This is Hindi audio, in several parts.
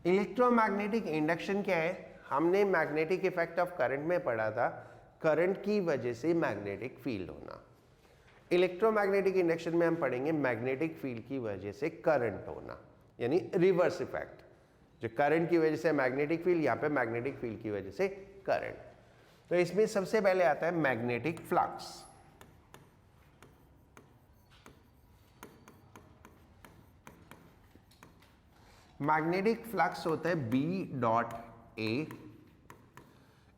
इलेक्ट्रोमैग्नेटिक इंडक्शन क्या है? हमने मैग्नेटिक इफेक्ट ऑफ करंट में पढ़ा था, करंट की वजह से मैग्नेटिक फील्ड होना। इलेक्ट्रोमैग्नेटिक इंडक्शन में हम पढ़ेंगे मैग्नेटिक फील्ड की वजह से करंट होना, यानी रिवर्स इफेक्ट। जो करंट की वजह से मैग्नेटिक फील्ड, यहाँ पे मैग्नेटिक फील्ड की वजह से करंट। तो इसमें सबसे पहले आता है मैग्नेटिक फ्लक्स। मैग्नेटिक फ्लक्स होता है B डॉट ए,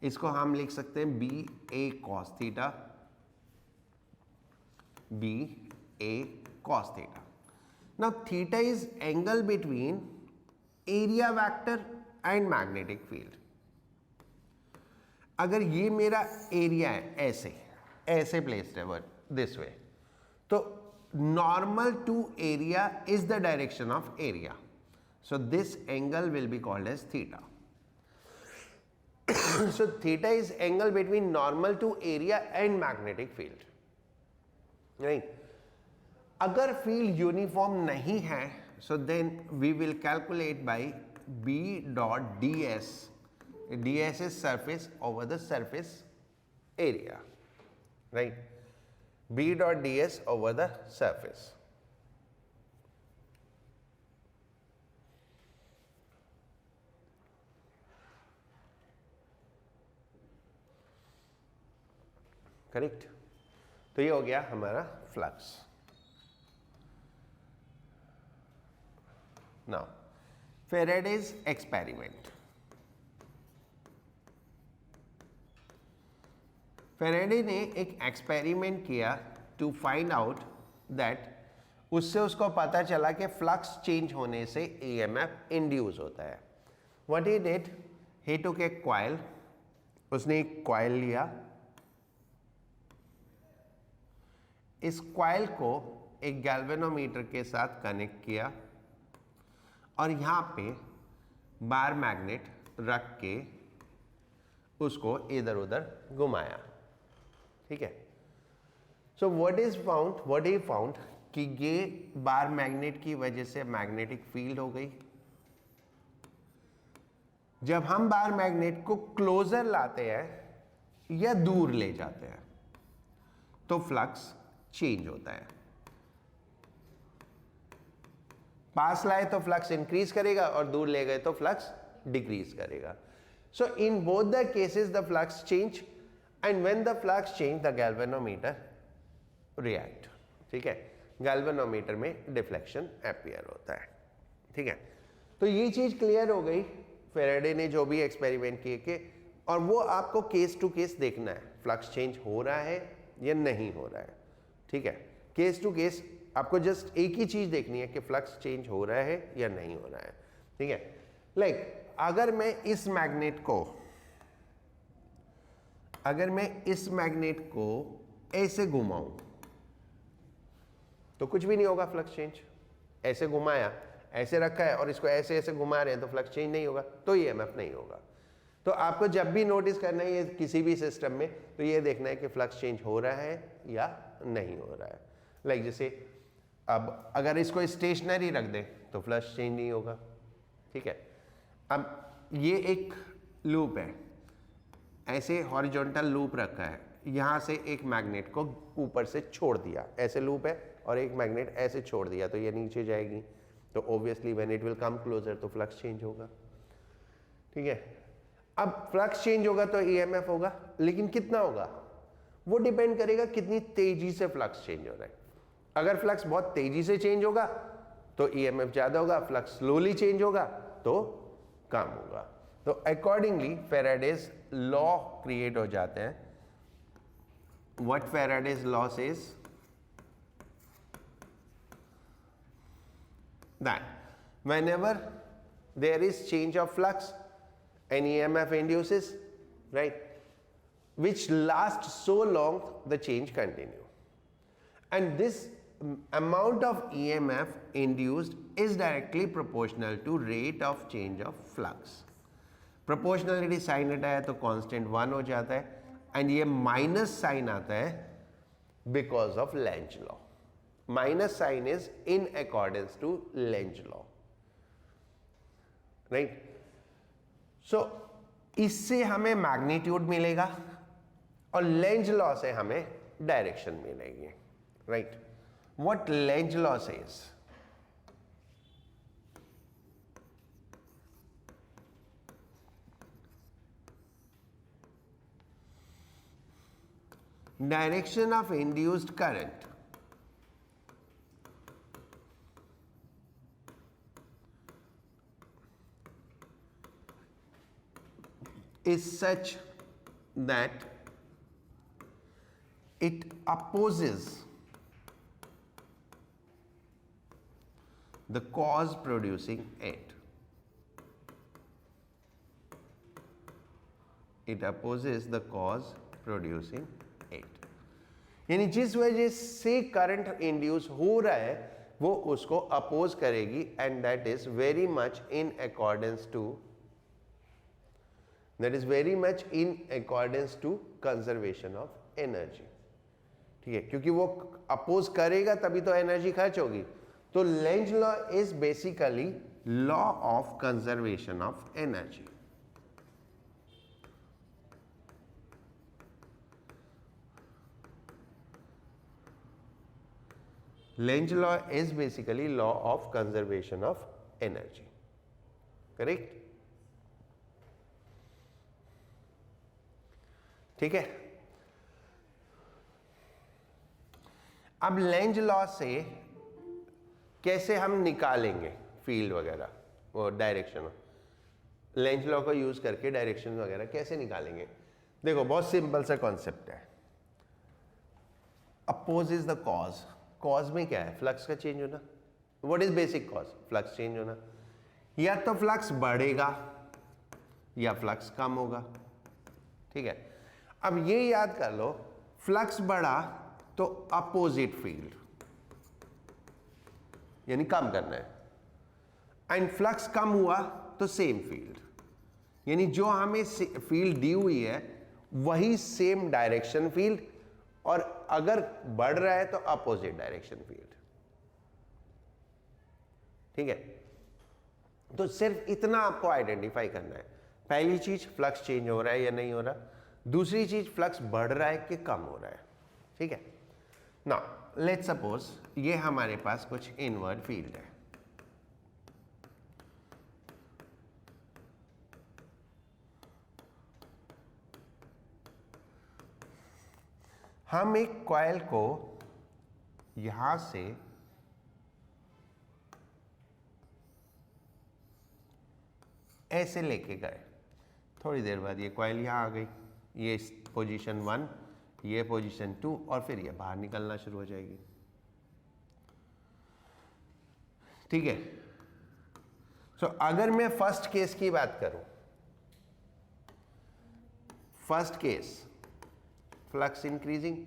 इसको हम लिख सकते हैं B A cos theta, B A cos theta. Now theta is angle between area vector and magnetic field. अगर ये मेरा एरिया है, ऐसे ऐसे प्लेस्ड है दिस वे, तो normal to area is the direction of area, so this angle will be called as theta. So theta is angle between normal to area and magnetic field, right? अगर फील्ड यूनिफॉर्म नहीं है, so then we will calculate by B dot ds. ds is surface over the surface area, right? B dot ds over the surface. Correct? तो ये हो गया हमारा flux. Now Faraday's experiment. Faraday ने एक एक्सपेरिमेंट किया टू फाइंड आउट दैट, उससे उसको पता चला कि फ्लक्स चेंज होने से ईएमएफ इंड्यूस होता है। What he did, he took A coil, उसने एक कॉइल लिया, इस कॉइल को एक गैल्वेनोमीटर के साथ कनेक्ट किया और यहाँ पे बार मैग्नेट रख के उसको इधर उधर घुमाया। ठीक है? सो व्हाट ही फाउंड कि ये बार मैग्नेट की वजह से मैग्नेटिक फील्ड हो गई। जब हम बार मैग्नेट को क्लोजर लाते हैं या दूर ले जाते हैं तो फ्लक्स चेंज होता है। पास लाए तो फ्लक्स इंक्रीज करेगा और दूर ले गए तो फ्लक्स डिक्रीज करेगा। So in both the cases the flux change, and when the flux change the galvanometer react. ठीक है? गैल्वेनोमीटर में डिफ्लेक्शन अपीयर होता है। ठीक है? तो ये चीज क्लियर हो गई फेराडे ने जो भी एक्सपेरिमेंट किए कि, और वो आपको केस टू केस देखना है, फ्लक्स चेंज हो रहा है या नहीं हो रहा है। ठीक है? केस टू केस आपको जस्ट एक ही चीज देखनी है कि फ्लक्स चेंज हो रहा है या नहीं हो रहा है। ठीक है? लाइक अगर मैं इस मैग्नेट को ऐसे घुमाऊं तो कुछ भी नहीं होगा, फ्लक्स चेंज। ऐसे घुमाया, ऐसे रखा है और इसको ऐसे ऐसे घुमा रहे हैं तो फ्लक्स चेंज नहीं होगा, तो ईएमएफ नहीं होगा। तो आपको जब भी नोटिस करना है ये किसी भी सिस्टम में, तो ये देखना है कि फ्लक्स चेंज हो रहा है या नहीं हो रहा है। लाइक जैसे अब अगर इसको स्टेशनरी रख दें तो फ्लक्स चेंज नहीं होगा। ठीक है? अब ये एक लूप है, ऐसे हॉरिजॉन्टल लूप रखा है, यहाँ से एक मैग्नेट को ऊपर से छोड़ दिया, ऐसे लूप है और एक मैग्नेट ऐसे छोड़ दिया तो ये नीचे जाएगी, तो obviously when it will come closer तो फ्लक्स चेंज होगा। ठीक है? अब फ्लक्स चेंज होगा तो ईएमएफ होगा, लेकिन कितना होगा वो डिपेंड करेगा कितनी तेजी से फ्लक्स चेंज हो रहा है। अगर फ्लक्स बहुत तेजी से चेंज होगा तो ईएमएफ ज्यादा होगा, फ्लक्स स्लोली चेंज होगा तो कम होगा। तो अकॉर्डिंगली फेराडेज लॉ क्रिएट हो जाते हैं। What Faraday's law says that whenever there is change of flux an EMF induces, right, which lasts so long the change continue, and this amount of EMF induced is directly proportional to rate of change of flux. Proportionality sign हटा है तो constant 1 हो जाता है, and ये minus sign आता है because of Lenz law. Minus sign is in accordance to Lenz law. Right. So इससे हमें मैग्नीट्यूड मिलेगा और लेंज लॉ से हमें डायरेक्शन मिलेगी, right. What Lenz law says, direction of induced current is such that it opposes the cause producing it. It opposes the cause producing it. यानी जिस वजह से करंट इंड्यूस हो रहा है वो उसको अपोज करेगी, and that is very much in accordance to conservation of energy. ठीक है, क्योंकि वो अपोज करेगा तभी तो एनर्जी खर्च होगी। तो Lenz law is basically law of conservation of energy. Lenz law is basically law of conservation of energy, correct? ठीक है। अब लेंज लॉ से कैसे हम निकालेंगे फील्ड वगैरह और डायरेक्शन, लेंज लॉ को यूज करके डायरेक्शन वगैरह कैसे निकालेंगे? देखो बहुत सिंपल सा कॉन्सेप्ट है, oppose is the cause. Cause में क्या है? फ्लक्स का चेंज होना। What is basic cause? Flux change होना। या तो फ्लक्स बढ़ेगा या फ्लक्स कम होगा। ठीक है, अब ये याद कर लो, फ्लक्स बढ़ा तो अपोजिट फील्ड यानी कम करना है, एंड फ्लक्स कम हुआ तो सेम फील्ड, यानी जो हमें फील्ड दी हुई है वही सेम डायरेक्शन फील्ड, और अगर बढ़ रहा है तो अपोजिट डायरेक्शन फील्ड। ठीक है, तो सिर्फ इतना आपको आइडेंटिफाई करना है। पहली चीज फ्लक्स चेंज हो रहा है या नहीं हो रहा, दूसरी चीज फ्लक्स बढ़ रहा है कि कम हो रहा है। ठीक है, नाउ लेट्स सपोज ये हमारे पास कुछ इनवर्ड फील्ड है। हम एक कॉइल को यहां से ऐसे लेके गए, थोड़ी देर बाद ये कॉइल यहां आ गई, ये पोजीशन 1, ये पोजीशन 2, और फिर ये बाहर निकलना शुरू हो जाएगी। ठीक है, सो अगर मैं फर्स्ट केस की बात करूं, फर्स्ट केस फ्लक्स इंक्रीजिंग,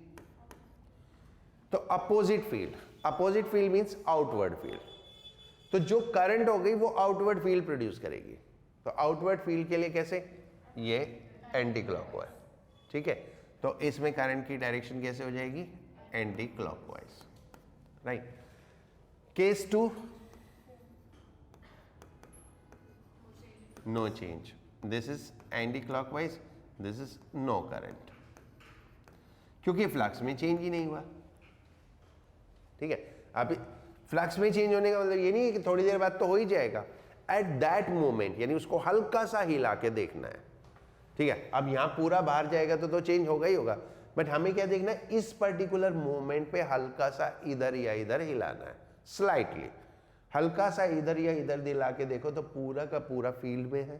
तो opposite field means outward field, तो जो करंट हो गई वो आउटवर्ड फील्ड प्रोड्यूस करेगी। तो आउटवर्ड फील्ड के लिए कैसे? ये एंटी क्लॉकवाइज। ठीक है, तो इसमें करंट की डायरेक्शन कैसे हो जाएगी? Anti clockwise, right. Case 2, no change, this is anti clockwise, this is no current, क्योंकि फ्लक्स में चेंज ही नहीं हुआ। ठीक है, अब फ्लक्स में चेंज होने का मतलब ये नहीं है कि थोड़ी देर बाद तो हो ही जाएगा, एट दैट मोमेंट, यानी उसको हल्का सा हिला के देखना है। ठीक है, अब यहां पूरा बाहर जाएगा तो चेंज होगा ही होगा, बट हमें क्या देखना है? इस पर्टिकुलर मोमेंट पे हल्का सा इधर या इधर हिलाना है, स्लाइटली हल्का सा इधर या इधर दिला के देखो तो पूरा का पूरा फील्ड में है।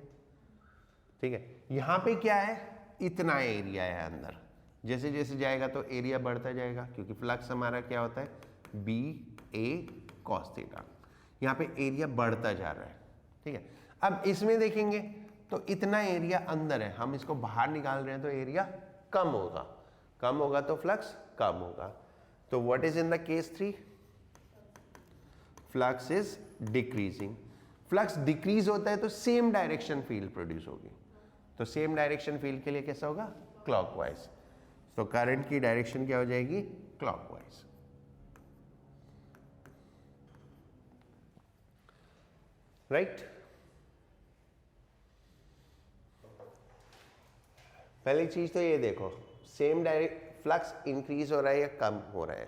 ठीक है, यहां पे क्या है? इतना एरिया है अंदर, जैसे जैसे जाएगा तो एरिया बढ़ता जाएगा, क्योंकि फ्लक्स हमारा क्या होता है? बी ए कॉस थीटा, यहाँ पे एरिया बढ़ता जा रहा है। ठीक है, अब इसमें देखेंगे तो इतना एरिया अंदर है, हम इसको बाहर निकाल रहे हैं तो एरिया कम होगा तो फ्लक्स कम होगा। तो what is in the case 3? Flux is decreasing. Flux decrease होता है तो सेम डायरेक्शन फील्ड प्रोड्यूस होगी, तो सेम डायरेक्शन फील्ड के लिए कैसा होगा? क्लॉकवाइज। तो करंट की डायरेक्शन क्या हो जाएगी? क्लॉकवाइज। राइट? पहली चीज तो ये देखो, सेम डायरेक्ट फ्लक्स इंक्रीज हो रहा है या कम हो रहा है।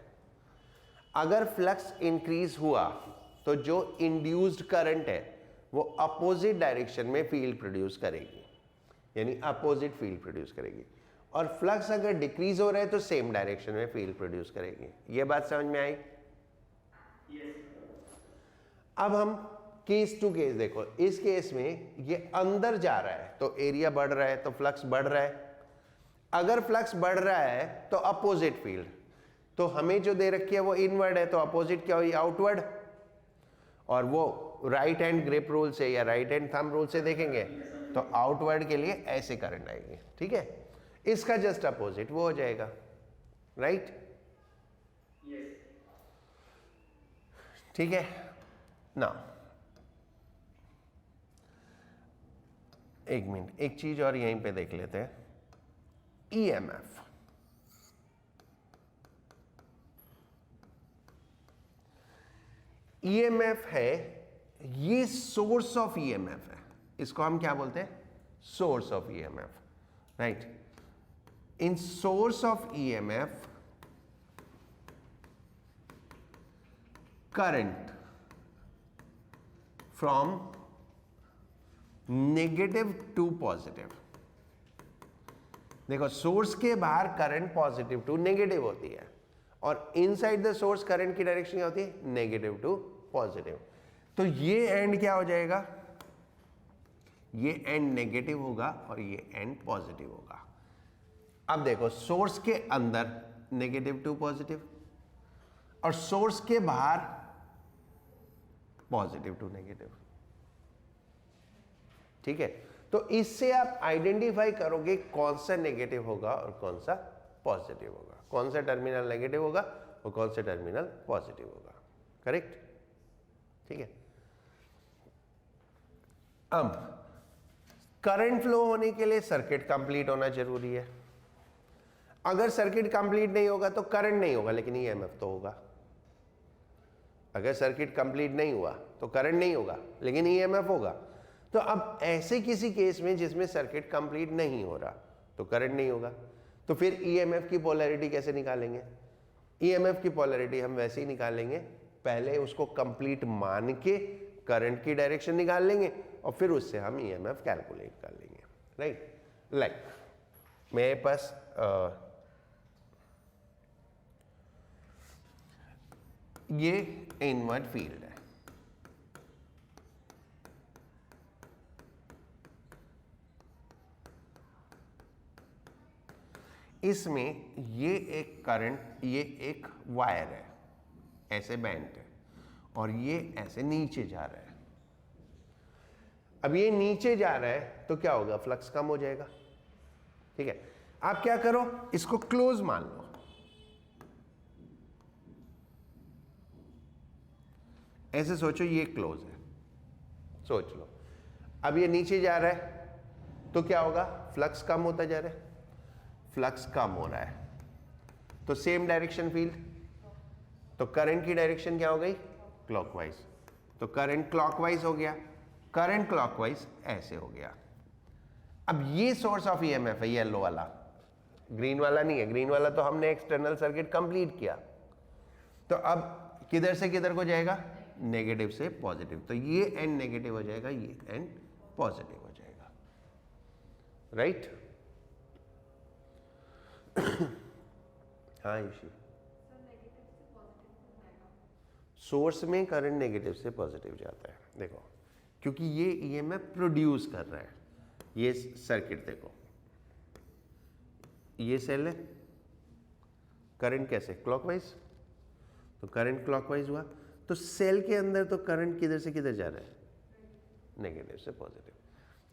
अगर फ्लक्स इंक्रीज हुआ तो जो इंड्यूस्ड करंट है वो अपोजिट डायरेक्शन में फील्ड प्रोड्यूस करेगी, यानी अपोजिट फील्ड प्रोड्यूस करेगी। और फ्लक्स अगर डिक्रीज हो रहा है तो सेम डायरेक्शन में फील्ड प्रोड्यूस करेगी। ये बात समझ में आई? अब हम केस टू केस देखो। इस केस में ये अंदर जा रहा है तो एरिया बढ़ रहा है, तो फ्लक्स बढ़ रहा है। अगर फ्लक्स बढ़ रहा है तो अपोजिट फील्ड, तो हमें जो दे रखी है वो इनवर्ड है, तो अपोजिट क्या हुई? आउटवर्ड। और वो राइट हैंड ग्रिप रूल से या राइट हैंड थंब रूल से देखेंगे तो आउटवर्ड के लिए ऐसे करंट आएगी, ठीक है। इसका जस्ट अपोजिट वो हो जाएगा, राइट? ठीक है ना। एक मिनट, एक चीज और यहीं पे देख लेते हैं। ईएमएफ, ईएमएफ है, ये सोर्स ऑफ ईएमएफ है। इसको हम क्या बोलते हैं? Source of EMF, right. In source of EMF current from negative to positive. देखो, सोर्स के बाहर करंट पॉजिटिव टू नेगेटिव होती है और इनसाइड द सोर्स करंट की डायरेक्शन क्या होती है? Negative to positive. तो ये एंड क्या हो जाएगा? ये एंड नेगेटिव होगा और ये एंड पॉजिटिव होगा। अब देखो, सोर्स के अंदर नेगेटिव टू पॉजिटिव और सोर्स के बाहर पॉजिटिव टू नेगेटिव, ठीक है। तो इससे आप आइडेंटिफाई करोगे कौन सा नेगेटिव होगा और कौन सा पॉजिटिव होगा, कौन सा टर्मिनल नेगेटिव होगा और कौन सा टर्मिनल पॉजिटिव होगा, करेक्ट? ठीक है। अब करंट फ्लो होने के लिए सर्किट कंप्लीट होना जरूरी है। अगर सर्किट कंप्लीट नहीं होगा तो करंट नहीं होगा, लेकिन ईएमएफ तो होगा। अगर सर्किट कंप्लीट नहीं हुआ तो करंट नहीं होगा, लेकिन ईएमएफ होगा। तो अब ऐसे किसी केस में जिसमें सर्किट कंप्लीट नहीं हो रहा तो करंट नहीं होगा, तो फिर ईएमएफ की पोलैरिटी कैसे निकालेंगे? ईएमएफ की पोलैरिटी हम वैसे ही निकालेंगे, पहले उसको कंप्लीट मान के करंट की डायरेक्शन निकाल लेंगे और फिर उससे हम ईएमएफ कैलकुलेट कर लेंगे, राइट? लाइक मेरे पास ये इनवर्ड फील्ड है, इसमें ये एक करंट, ये एक वायर है, ऐसे बेंट है और ये ऐसे नीचे जा रहा है। अब ये नीचे जा रहा है तो क्या होगा? फ्लक्स कम हो जाएगा, ठीक है। आप क्या करो, इसको क्लोज मान लो, ऐसे सोचो ये क्लोज है, सोच लो। अब ये नीचे जा रहा है तो क्या होगा? फ्लक्स कम होता जा रहा है, फ्लक्स कम हो रहा है तो सेम डायरेक्शन फील्ड, तो करंट की डायरेक्शन क्या हो गई? क्लॉकवाइज। तो करंट क्लॉकवाइज हो गया, करंट क्लॉकवाइज ऐसे हो गया। अब ये सोर्स ऑफ ईएमएफ है, येलो वाला, ग्रीन वाला नहीं है। ग्रीन वाला तो हमने एक्सटर्नल सर्किट कंप्लीट किया। तो अब किधर से किधर को जाएगा? नेगेटिव से पॉजिटिव। तो ये एंड नेगेटिव हो जाएगा, ये एंड पॉजिटिव हो जाएगा, राइट? हाँ ईशी, सोर्स में करंट नेगेटिव से पॉजिटिव जाता है। देखो, क्योंकि ये ईएमएफ प्रोड्यूस कर रहा है। ये सर्किट देखो, ये सेल है, करंट कैसे? क्लॉकवाइज। तो करंट क्लॉकवाइज हुआ तो सेल के अंदर तो करंट किधर से किधर जा रहा है? नेगेटिव से पॉजिटिव।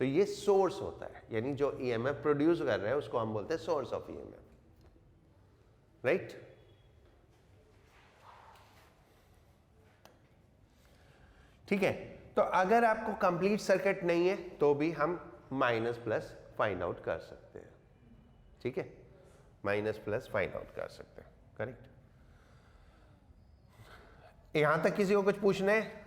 तो ये सोर्स होता है, यानी जो ईएमएफ प्रोड्यूस कर रहा है उसको हम बोलते हैं सोर्स ऑफ ईएमएफ, राइट? ठीक है। तो अगर आपको कंप्लीट सर्किट नहीं है तो भी हम माइनस प्लस फाइंड आउट कर सकते हैं, ठीक है? माइनस प्लस फाइंड आउट कर सकते हैं, करेक्ट? यहां तक किसी को कुछ पूछना है?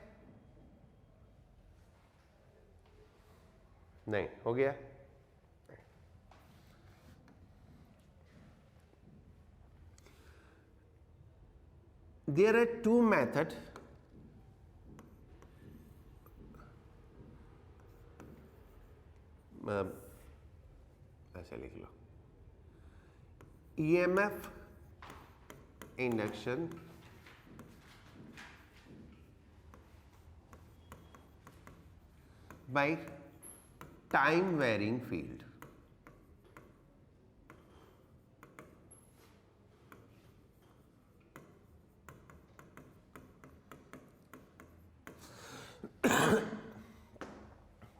नहीं, हो गया? देयर आर टू मेथड ऐसे लिख लो, EMF induction by time varying field.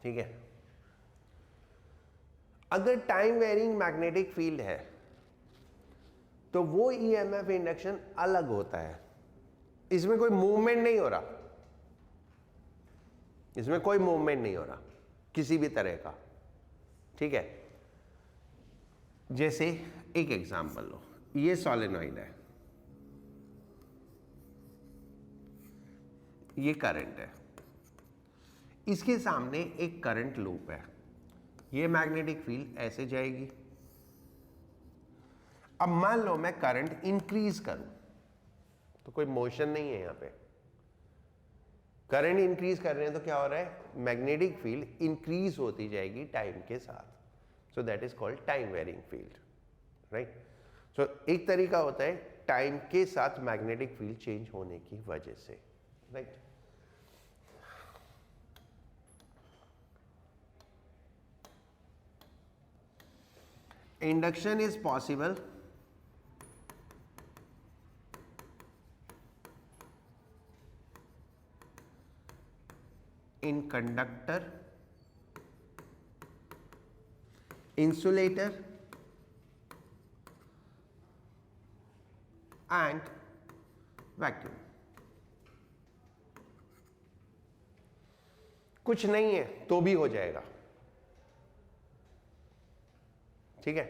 ठीक है, अगर टाइम वेरिंग मैग्नेटिक फील्ड है तो वो ईएमएफ इंडक्शन अलग होता है, इसमें कोई मूवमेंट नहीं हो रहा, इसमें कोई मूवमेंट नहीं हो रहा किसी भी तरह का। ठीक है, जैसे एक एग्जांपल लो, ये सॉलिनॉइड है, ये करंट है, इसके सामने एक करंट लूप है, ये मैग्नेटिक फील्ड ऐसे जाएगी। अब मान लो मैं करंट इंक्रीज करूं तो कोई मोशन नहीं है यहां पे, करंट इंक्रीज कर रहे हैं तो क्या हो रहा है, मैग्नेटिक फील्ड इंक्रीज होती जाएगी टाइम के साथ, so that is called time varying field, right. So एक तरीका होता है टाइम के साथ मैग्नेटिक फील्ड चेंज होने की वजह से, right. Induction is possible in conductor, insulator and vacuum। कुछ नहीं है तो भी हो जाएगा, ठीक है,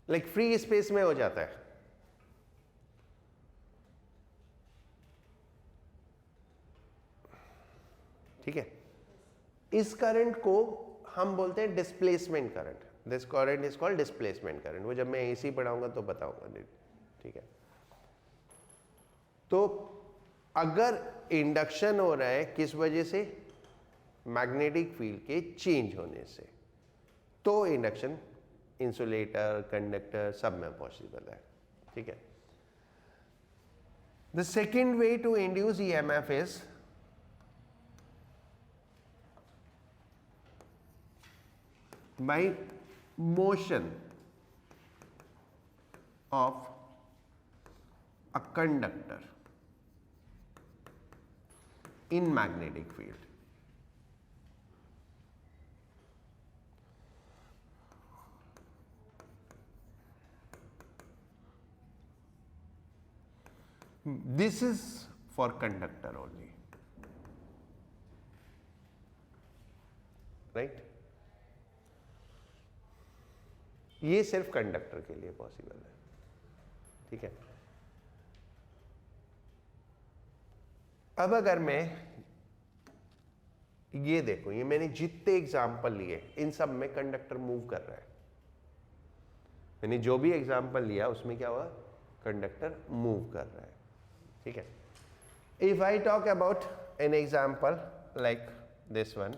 लाइक फ्री स्पेस में हो जाता है। ठीक है, इस करंट को हम बोलते हैं displacement current, this current is called displacement current, वो जब मैं एसी पढ़ाऊंगा तो बताऊंगा। ठीक है, तो अगर इंडक्शन हो रहा है किस वजह से, मैग्नेटिक फील्ड के चेंज होने से, तो इंडक्शन इंसुलेटर, कंडक्टर सब में पॉसिबल है। ठीक है, the second way to induce EMF is by motion of a conductor in magnetic field। This is for conductor only, right? ये सिर्फ कंडक्टर के लिए पॉसिबल है। ठीक है, अब अगर मैं ये देखो, ये मैंने जितने एग्जाम्पल लिए इन सब में कंडक्टर मूव कर रहा है, मैंने जो भी एग्जाम्पल लिया उसमें क्या हुआ, कंडक्टर मूव कर रहा है। ठीक है, if I talk about an example like this one,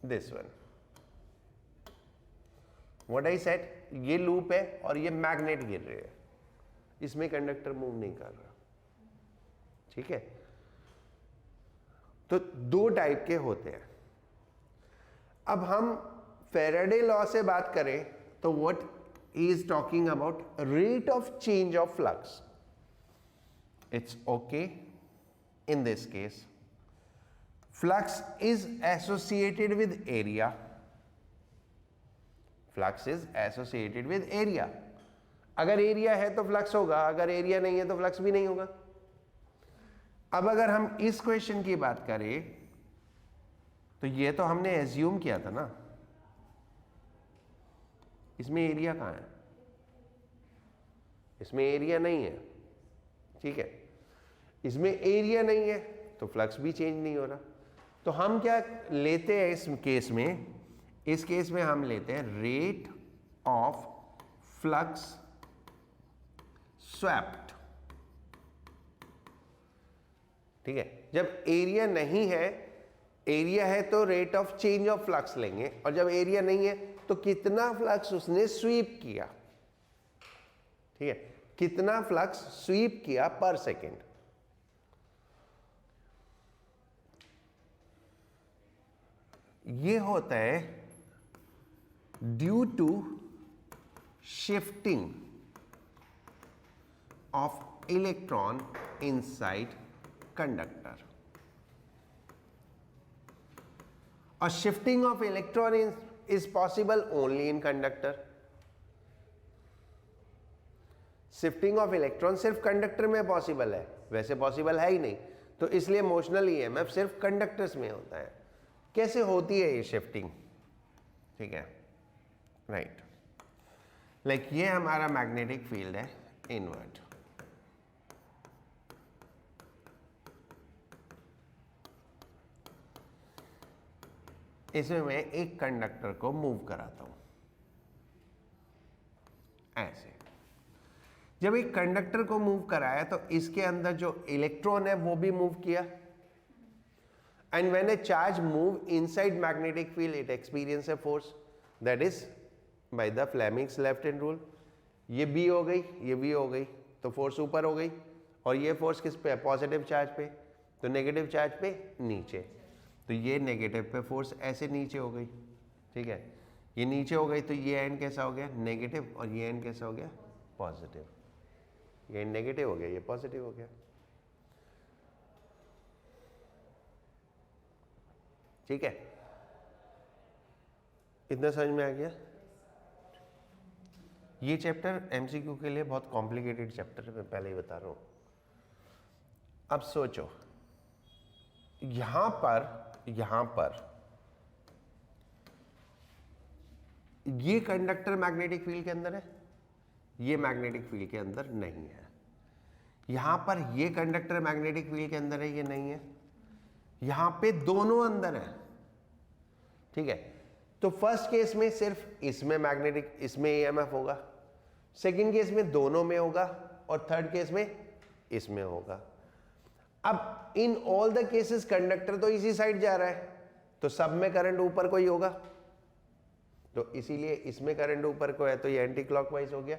this one, what I said, ये लूप है और ये मैग्नेट गिर रहे हैं, इसमें कंडक्टर मूव नहीं कर रहा। ठीक है, तो दो टाइप के होते हैं। अब हम फैराडे लॉ से बात करें तो what is talking about rate of change of flux, it's okay in this case, flux is associated with area, flux is associated with area, अगर एरिया है तो फ्लक्स होगा, अगर एरिया नहीं है तो फ्लक्स भी नहीं होगा। अब अगर हम इस क्वेश्चन की बात करें तो ये तो हमने एज्यूम किया था ना, इसमें एरिया कहाँ है, इसमें एरिया नहीं है। ठीक है, इसमें एरिया नहीं है तो फ्लक्स भी चेंज नहीं हो रहा, तो हम क्या लेते हैं इस केस में, इस केस में हम लेते हैं रेट ऑफ फ्लक्स स्वैप्ड। ठीक है, जब एरिया नहीं है, एरिया है तो rate of change of flux लेंगे, और जब एरिया नहीं है तो कितना फ्लक्स उसने स्वीप किया। ठीक है, कितना फ्लक्स स्वीप किया पर सेकेंड। ये होता है due to shifting of electron inside conductor. और shifting of electron is possible only in conductor. Shifting of electron सिर्फ कंडक्टर में पॉसिबल है, वैसे पॉसिबल है ही नहीं, तो इसलिए मोशनल ईएमएफ सिर्फ कंडक्टर्स में होता है। कैसे होती है ये शिफ्टिंग? ठीक है, राइट, लाइक ये हमारा मैग्नेटिक फील्ड है इनवर्ट। इसमें मैं एक कंडक्टर को मूव कराता हूं ऐसे। जब एक कंडक्टर को मूव कराया तो इसके अंदर जो इलेक्ट्रॉन है वो भी मूव किया, and when A charge move inside magnetic field it experience a force, that is by the Fleming's left hand rule. ये बी हो गई, ये बी हो गई, तो फोर्स ऊपर हो गई, और ये फोर्स किस पे है? पॉजिटिव चार्ज पे, तो नेगेटिव चार्ज पे नीचे, तो ये नेगेटिव पे फोर्स ऐसे नीचे हो गई। ठीक है, ये नीचे हो गई, तो ये एंड कैसा हो गया? नेगेटिव, और ये एंड कैसा हो गया? पॉजिटिव। ये नेगेटिव हो गया, ये पॉजिटिव हो गया। ठीक है, इतना समझ में आ गया? ये चैप्टर एमसीक्यू के लिए बहुत कॉम्प्लिकेटेड चैप्टर है, मैं पहले ही बता रहा हूं। अब सोचो, यहां पर ये कंडक्टर मैग्नेटिक फील्ड के अंदर है, ये मैग्नेटिक फील्ड के अंदर नहीं है। यहां पर ये कंडक्टर मैग्नेटिक फील्ड के अंदर है, ये नहीं है। यहां पे दोनों अंदर है। ठीक है, तो फर्स्ट केस में सिर्फ इसमें मैग्नेटिक, इसमें ईएमएफ होगा, सेकंड केस में दोनों में होगा, और थर्ड केस में इसमें होगा। अब in all the cases conductor तो इसी साइड जा रहा है, तो सब में करंट ऊपर को ही होगा, तो इसीलिए इसमें करंट ऊपर को है तो ये एंटी क्लॉकवाइज हो गया,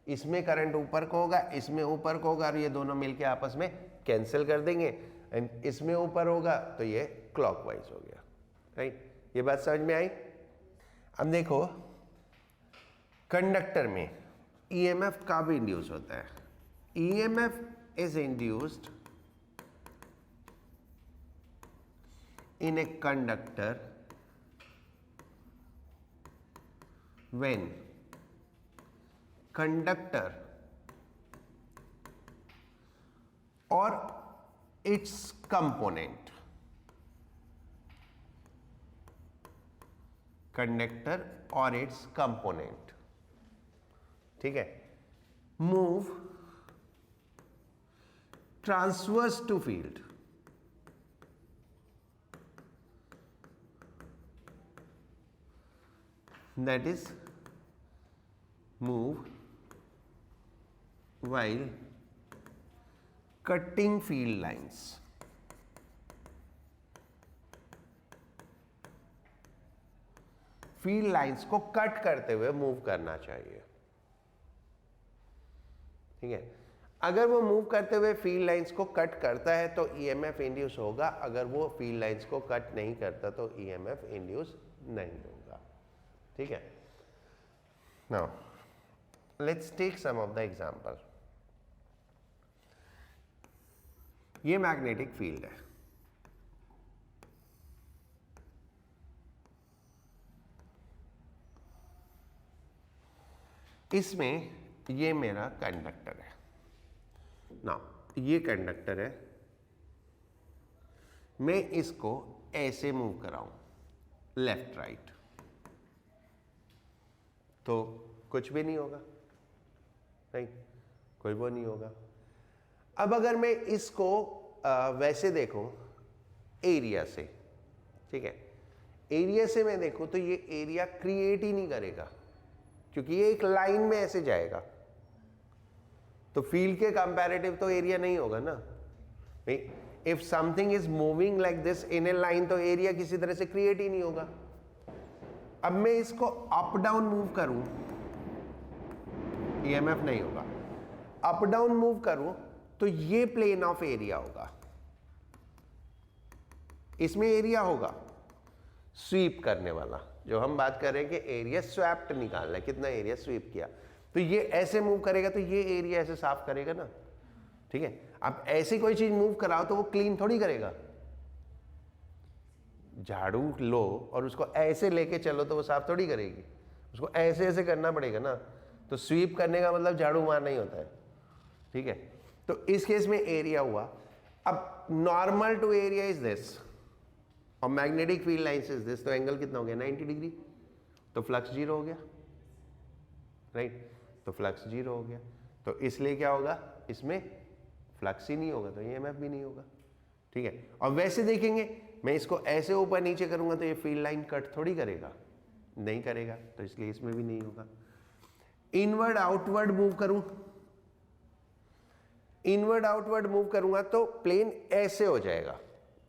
इसमें करंट ऊपर को होगा, इसमें ऊपर को होगा, और ये दोनों मिलके आपस में कैंसिल कर देंगे, एंड इसमें ऊपर होगा तो ये क्लॉकवाइज हो गया। राइट, ये बात समझ में आई? अब देखो, कंडक्टर में ईएमएफ कब इंड्यूस होता है? EMF is induced in a conductor when conductor or its component, conductor or its component, ठीक है, move transverse to field, that is move while cutting field lines. Field lines को कट करते हुए मूव करना चाहिए। ठीक है, अगर वो मूव करते हुए फील्ड लाइंस को कट करता है तो ईएमएफ इंड्यूस होगा, अगर वो फील्ड लाइंस को कट नहीं करता तो ईएमएफ इंड्यूस नहीं होगा। ठीक है, now let's take some of the example. ये मैग्नेटिक फील्ड है, इसमें ये मेरा कंडक्टर है। नाउ ये कंडक्टर है, मैं इसको ऐसे मूव कराऊं लेफ्ट राइट, तो कुछ भी नहीं होगा, नहीं, कोई वो नहीं होगा। अब अगर मैं इसको वैसे देखूं एरिया से, ठीक है, एरिया से मैं देखूं तो ये एरिया क्रिएट ही नहीं करेगा। क्योंकि ये एक लाइन में ऐसे जाएगा, तो फील्ड के कंपैरेटिव तो एरिया नहीं होगा ना। If something is moving like this in A line, तो एरिया किसी तरह से क्रिएट ही नहीं होगा। अब मैं इसको अप डाउन मूव करूं, ईएमएफ नहीं होगा। अप डाउन मूव करूं तो ये प्लेन ऑफ एरिया होगा, इसमें एरिया होगा स्वीप करने वाला, जो हम बात कर रहे हैं कि एरिया स्वैप्ड निकालना है, कितना एरिया स्वीप किया। तो ये ऐसे मूव करेगा तो ये एरिया ऐसे साफ करेगा ना, ठीक है। अब ऐसी कोई चीज मूव कराओ तो वो क्लीन थोड़ी करेगा। झाड़ू लो और उसको ऐसे लेके चलो तो वो साफ थोड़ी करेगी, उसको ऐसे ऐसे करना पड़ेगा ना। तो स्वीप करने का मतलब झाड़ू मारना ही होता है, ठीक है। तो इस केस में एरिया हुआ। अब normal to area is this और magnetic field lines is this, तो एंगल कितना हो गया 90 डिग्री, तो फ्लक्स जीरो हो गया, राइट। तो फ्लक्स जीरो हो गया, तो इसलिए क्या होगा, इसमें फ्लक्स ही नहीं होगा तो ईएमएफ भी नहीं होगा, ठीक है। और वैसे देखेंगे मैं इसको ऐसे ऊपर नीचे करूंगा तो ये फील्ड लाइन कट थोड़ी करेगा, नहीं करेगा, तो इसलिए इसमें भी नहीं होगा। इनवर्ड आउटवर्ड मूव करूं, इनवर्ड आउटवर्ड मूव करूंगा तो प्लेन ऐसे हो जाएगा,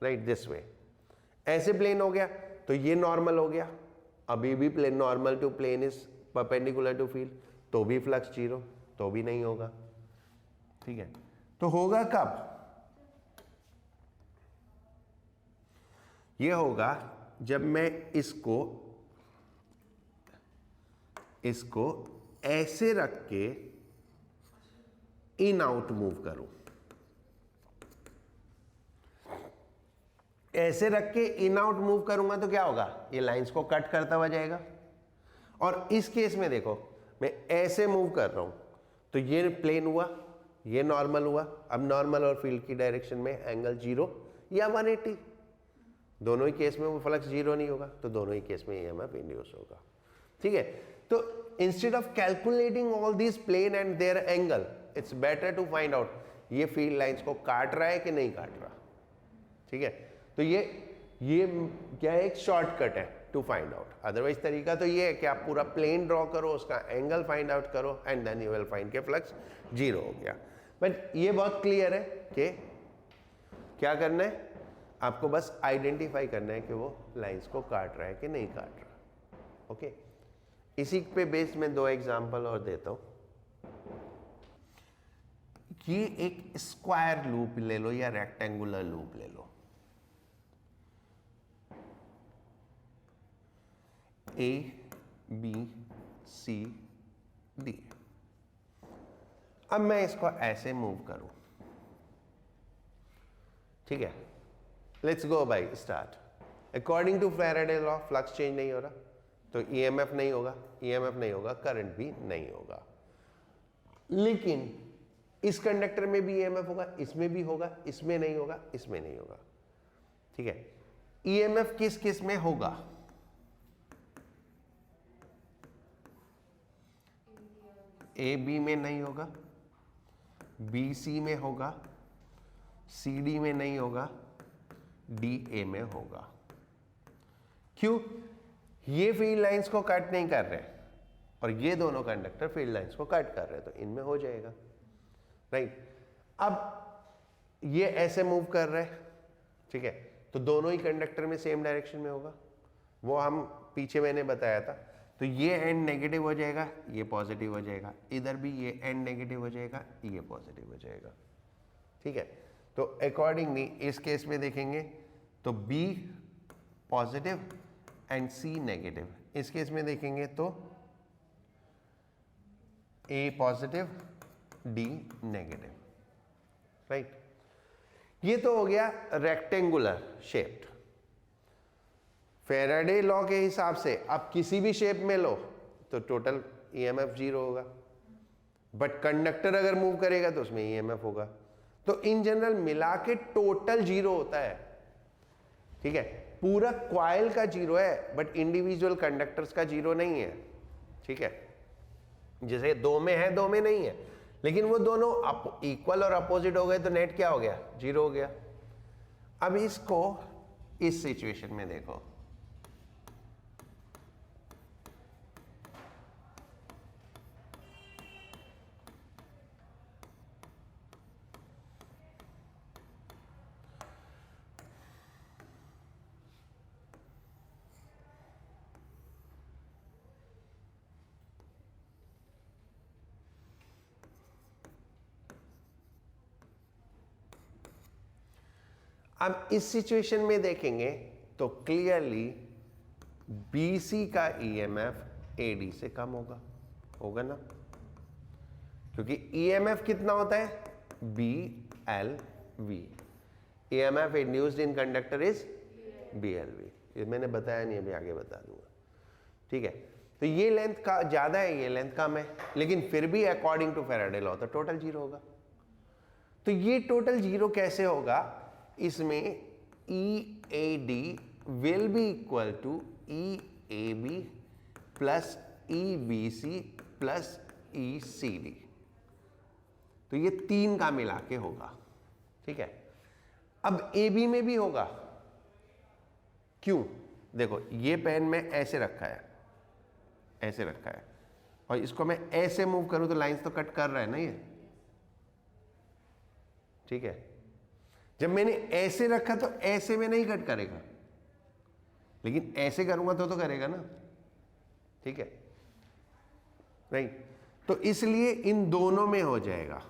राइट, दिस वे। ऐसे प्लेन हो गया तो ये नॉर्मल हो गया। अभी भी plane normal to plane is perpendicular to field, तो भी फ्लक्स जीरो, तो भी नहीं होगा, ठीक है। तो होगा कब, ये होगा जब मैं इसको ऐसे रख के इन आउट मूव करूं, ऐसे रख के इन आउट मूव करूंगा तो क्या होगा, ये लाइंस को कट करता हुआ जाएगा। और इस केस में देखो मैं ऐसे मूव कर रहा हूं तो ये प्लेन हुआ, ये नॉर्मल हुआ। अब नॉर्मल और फील्ड की डायरेक्शन में एंगल 0 या 180, दोनों ही केस में वो फ्लक्स जीरो नहीं होगा, तो दोनों ही केस में ईएमएफ इंड्यूस होगा, ठीक है। तो instead of calculating all this plane and their angle, it's better to find out ये फील्ड लाइंस को काट रहा है कि नहीं काट रहा, ठीक है। तो ये क्या है, एक शॉर्टकट है टू फाइंड आउट। अदरवाइज तरीका तो ये है कि आप पूरा प्लेन ड्रॉ करो, उसका एंगल फाइंड आउट करो and then you will find के फ्लक्स जीरो हो गया। बट ये बहुत क्लियर है कि क्या करना है, आपको बस आइडेंटिफाई करना है कि वो लाइंस को काट रहा है कि नहीं काट रहा, ओके। इसी पे बेस्ड में 2 एग्जांपल और देता हूं। ये एक स्क्वायर लूप ले लो या रेक्टेंगुलर लूप ले लो, A B C D। अब मैं इसको ऐसे मूव करूं, ठीक है। Let's go by start. According to Faraday law flux change नहीं हो रहा, तो ईएमएफ नहीं होगा, ईएमएफ नहीं होगा, करंट भी नहीं होगा। लेकिन इस कंडक्टर में भी ईएमएफ होगा, इसमें भी होगा, इसमें नहीं होगा, इसमें नहीं होगा, ठीक है। ईएमएफ किस किस में होगा, ए बी में नहीं होगा, बी सी में होगा, सी डी में नहीं होगा, डी ए में होगा। क्यों, ये फील्ड लाइंस को कट नहीं कर रहे और ये दोनों कंडक्टर फील्ड लाइंस को कट कर रहे, तो इनमें हो जाएगा, राइट। अब ये ऐसे मूव कर रहे हैं, ठीक है, तो दोनों ही कंडक्टर में सेम डायरेक्शन में होगा, वो हम पीछे मैंने बताया था। तो ये एंड नेगेटिव हो जाएगा, ये पॉजिटिव हो जाएगा, इधर भी ये एंड नेगेटिव हो जाएगा, ये पॉजिटिव हो जाएगा, ठीक है। तो अकॉर्डिंगली इस केस में देखेंगे तो B positive and C negative, इस केस में देखेंगे तो A positive D negative, right. ये तो हो गया रेक्टेंगुलर शेप्ड। फैराडे लॉ के हिसाब से आप किसी भी शेप में लो तो टोटल ईएमएफ 0 होगा, बट कंडक्टर अगर मूव करेगा तो उसमें ईएमएफ होगा। तो इन जनरल मिला के टोटल 0 होता है, ठीक है। पूरा क्वाइल का 0 है बट इंडिविजुअल कंडक्टर्स का 0 नहीं है, ठीक है। जैसे 2 में है 2 में नहीं है, लेकिन वो दोनों इक्वल और अपोजिट हो गए तो नेट क्या हो गया, 0 हो गया। अब इसको इस सिचुएशन में देखो, अब इस सिचुएशन में देखेंगे तो क्लियरली BC का EMF AD से कम होगा ना, क्योंकि EMF कितना होता है BLV, EMF induced in conductor is BLV। ये मैंने बताया नहीं, अभी आगे बता दूंगा, ठीक है। तो ये लेंथ का ज्यादा है, ये लेंथ कम है, लेकिन फिर भी अकॉर्डिंग टू फैराडे लॉ तो टोटल जीरो होगा। तो ये टोटल जीरो कैसे होगा, इसमें EAD will be equal to EAB plus EBC plus ECD, तो ये तीन का मिला के होगा, ठीक है। अब AB में भी होगा, क्यों, देखो ये पेन में ऐसे रखा है, ऐसे रखा है, और इसको मैं ऐसे मूव करूं तो लाइंस तो कट कर रहा है ना ये, ठीक है। जब मैंने ऐसे रखा तो ऐसे में नहीं कट करेगा, लेकिन ऐसे करूंगा तो करेगा ना, ठीक है, नहीं। तो इसलिए इन दोनों में हो जाएगा,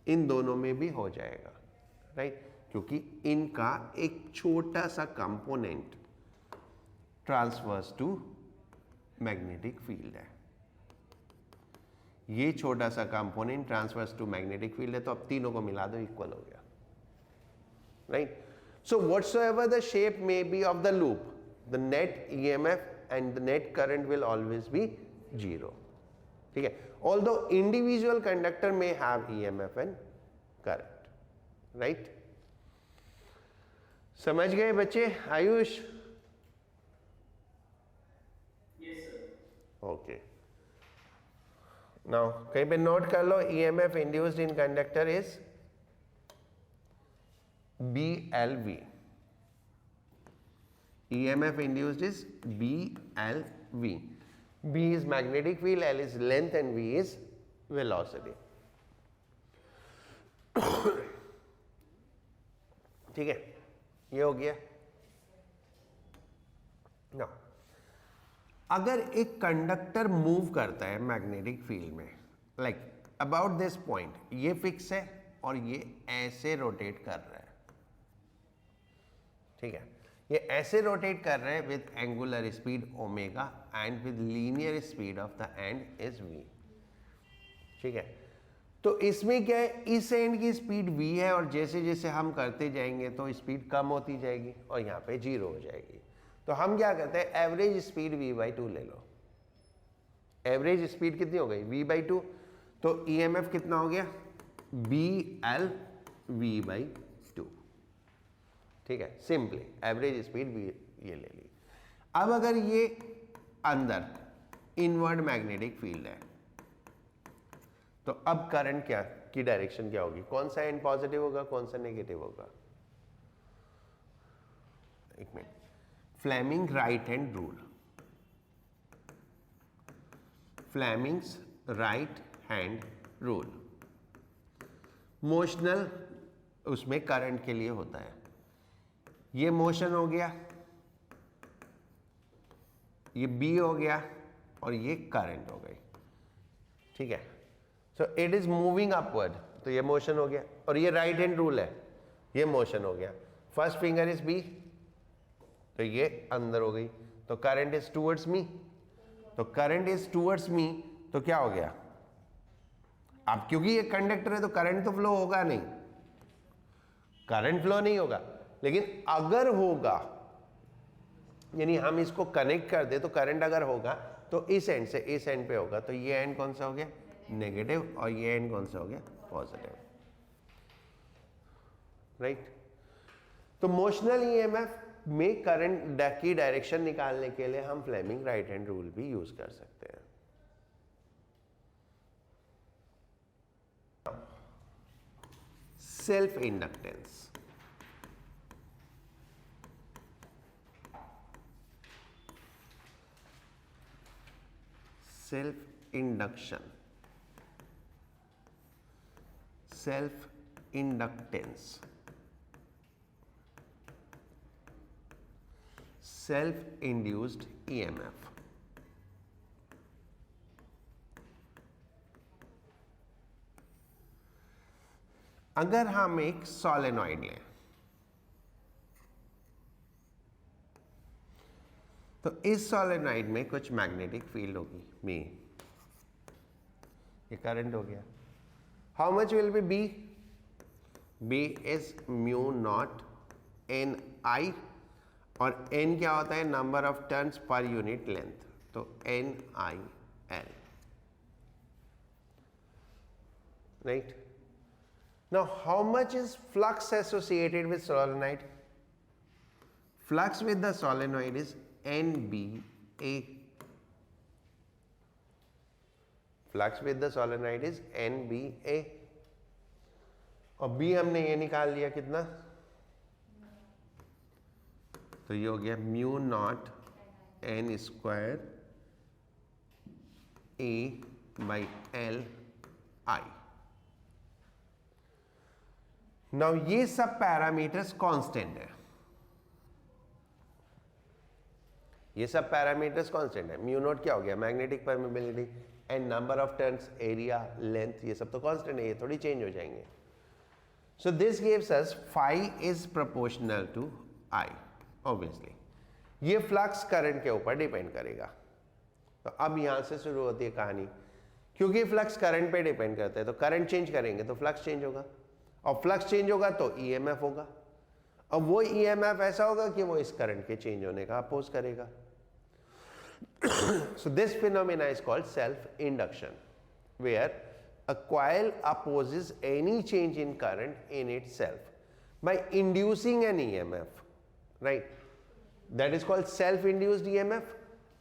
इन दोनों में भी हो जाएगा, राइट, क्योंकि इनका एक छोटा सा component transverse to magnetic field है, ये छोटा सा component transverse to magnetic field है, तो अब तीनों को मिला दो, इक्वल हो गया, right. So whatsoever the shape may be of the loop, the net EMF and the net current will always be zero, ठीक है। Although individual conductor may have EMF and current, right? समझ गए बच्चे? Ayush? Yes, sir. Okay, now कहीं पे नोट कर लो, EMF induced in conductor is BLV, EMF induced is BLV. B is magnetic field, L is length and V is velocity. ठीक है, ये हो गया ना। अगर एक कंडक्टर मूव करता है मैग्नेटिक फील्ड में, लाइक अबाउट दिस पॉइंट, ये फिक्स है और ये ऐसे रोटेट कर रहा है, ठीक है, ये ऐसे रोटेट कर रहे हैं with angular speed omega and with linear speed of the end is v, ठीक है। तो इसमें क्या है, इस एंड की स्पीड v है और जैसे जैसे हम करते जाएंगे तो स्पीड कम होती जाएगी और यहाँ पे जीरो हो जाएगी। तो हम क्या करते हैं, एवरेज स्पीड v/2 ले लो। एवरेज स्पीड कितनी हो गई, v/2, तो EMF कितना हो गया, BLV/2, ठीक है, सिंपली एवरेज स्पीड ये ले ली। अब अगर ये अंदर इनवर्ड मैग्नेटिक फील्ड है, तो अब करंट क्या की डायरेक्शन क्या होगी, कौन सा एंड पॉजिटिव होगा, कौन सा नेगेटिव होगा। एक minute, Fleming right hand rule, Fleming's right hand rule, motional उसमें करंट के लिए होता है। ये मोशन हो गया, ये B हो गया और ये करंट हो गई, ठीक है। So it is moving upward, तो ये मोशन हो गया, और ये राइट हैंड रूल है, ये मोशन हो गया। फर्स्ट फिंगर इज B, तो ये अंदर हो गई, तो करंट इज टूवर्ड्स मी, तो करंट इज टूवर्ड्स मी, तो क्या हो गया, अब क्योंकि ये कंडक्टर है तो करंट तो फ्लो होगा नहीं, करंट फ्लो नहीं होगा, लेकिन अगर होगा, यानी हम इसको कनेक्ट कर दे तो करंट अगर होगा तो इस एंड से इस एंड पे होगा, तो ये एंड कौन सा हो गया, नेगेटिव, और ये एंड कौन सा हो गया, पॉजिटिव, राइट। तो मोशनल EMF में करंट की डायरेक्शन निकालने के लिए हम फ्लेमिंग राइट हैंड रूल भी यूज कर सकते हैं। Self inductance, self induction, self inductance, self induced EMF। अगर हम एक सोलेनॉइड लें, तो इस सोलेनॉइड में कुछ मैग्नेटिक फील्ड होगी मी, ये करंट हो गया. How much will be B? B is mu naught N I, और n क्या होता है? Number of turns per unit length, तो N I L. Right. Now how much is flux associated with solenoid? Flux with the solenoid is NBA. Flux with the solenoid is NBA. और B हमने ये निकाल लिया कितना? तो ये हो गया mu naught N square A by L I. Now ये सब पैरामीटर्स कांस्टेंट है, ये सब पैरामीटर्स कांस्टेंट है. म्यू नॉट क्या हो गया? Magnetic permeability, and number of turns, area, length, ये सब तो कांस्टेंट है, ये थोड़ी चेंज हो जाएंगे. So this gives us phi is proportional to I. Obviously ये फ्लक्स करंट के ऊपर डिपेंड करेगा. तो अब यहां से शुरू होती है कहानी. क्योंकि फ्लक्स करंट पे डिपेंड करता है, तो करंट चेंज करेंगे तो फ्लक्स चेंज होगा, और फ्लक्स चेंज होगा तो ईएमएफ होगा, और वो ईएमएफ ऐसा होगा कि वो इस करंट के चेंज होने का अपोज करेगा. So this phenomena is called self-induction, where a coil opposes any change in current in itself by inducing an EMF, right? That is called self-induced EMF,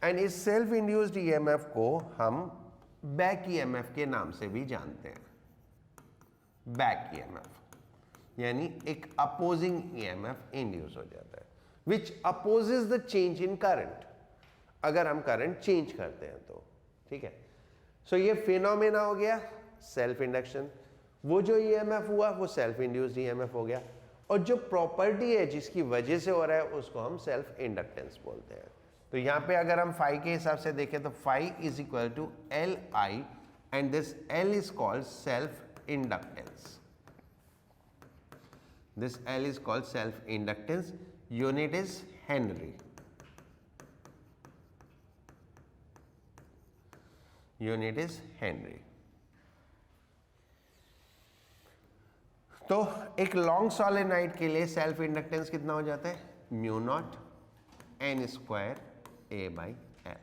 and इस self-induced EMF को हम back EMF के नाम से भी जानते हैं. back EMF यानी एक opposing EMF induce हो जाता है, which opposes the change in current. अगर हम करंट चेंज करते हैं तो, ठीक है. सो ये फिनोमेना हो गया सेल्फ इंडक्शन. वो जो ईएमएफ हुआ वो सेल्फ इंड्यूस्ड ईएमएफ हो गया, और जो प्रॉपर्टी है जिसकी वजह से हो रहा है उसको हम सेल्फ इंडक्टेंस बोलते हैं. तो यहाँ पे अगर हम फाई के हिसाब से देखें तो phi is equal to L I, and this L is called self inductance. This L is called self inductance. Unit is henry. Unit is henry. तो एक लॉन्ग सोलेनॉइड के लिए सेल्फ इंडक्टेंस कितना हो जाता है? Mu naught N square A by L.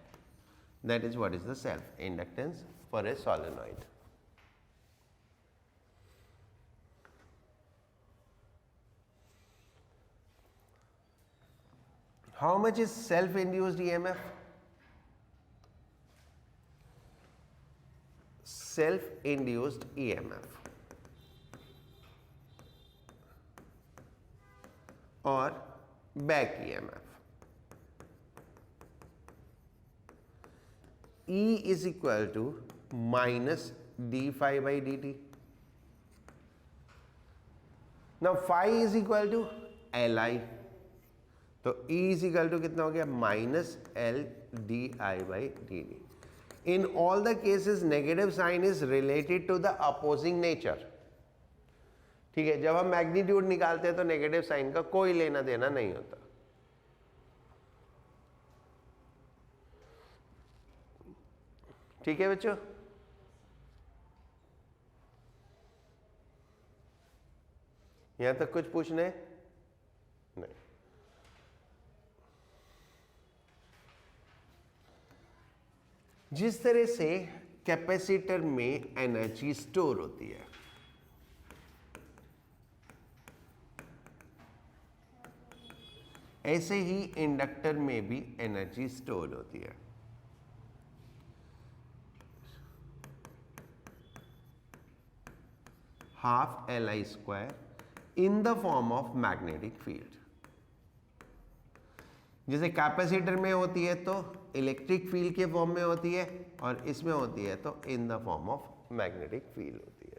That is what is the self inductance for a solenoid. How much is self induced EMF? self-induced EMF और back EMF. E is equal to minus d phi by dt. Now phi is equal to Li. तो E is equal to कितना हो गया? Minus L di by dt. In all the cases negative sign is related to the opposing nature. ठीक है, जब हम मैग्नीट्यूड निकालते हैं तो नेगेटिव साइन का कोई लेना देना नहीं होता. ठीक है बच्चों? यहां तक कुछ पूछने? नहीं. जिस तरह से कैपेसिटर में एनर्जी स्टोर होती है, ऐसे ही इंडक्टर में भी एनर्जी स्टोर होती है. Half Li square in the form of magnetic field. जैसे कैपेसिटर में होती है तो इलेक्ट्रिक फील्ड के फॉर्म में होती है, और इसमें होती है तो in the form of magnetic field होती है.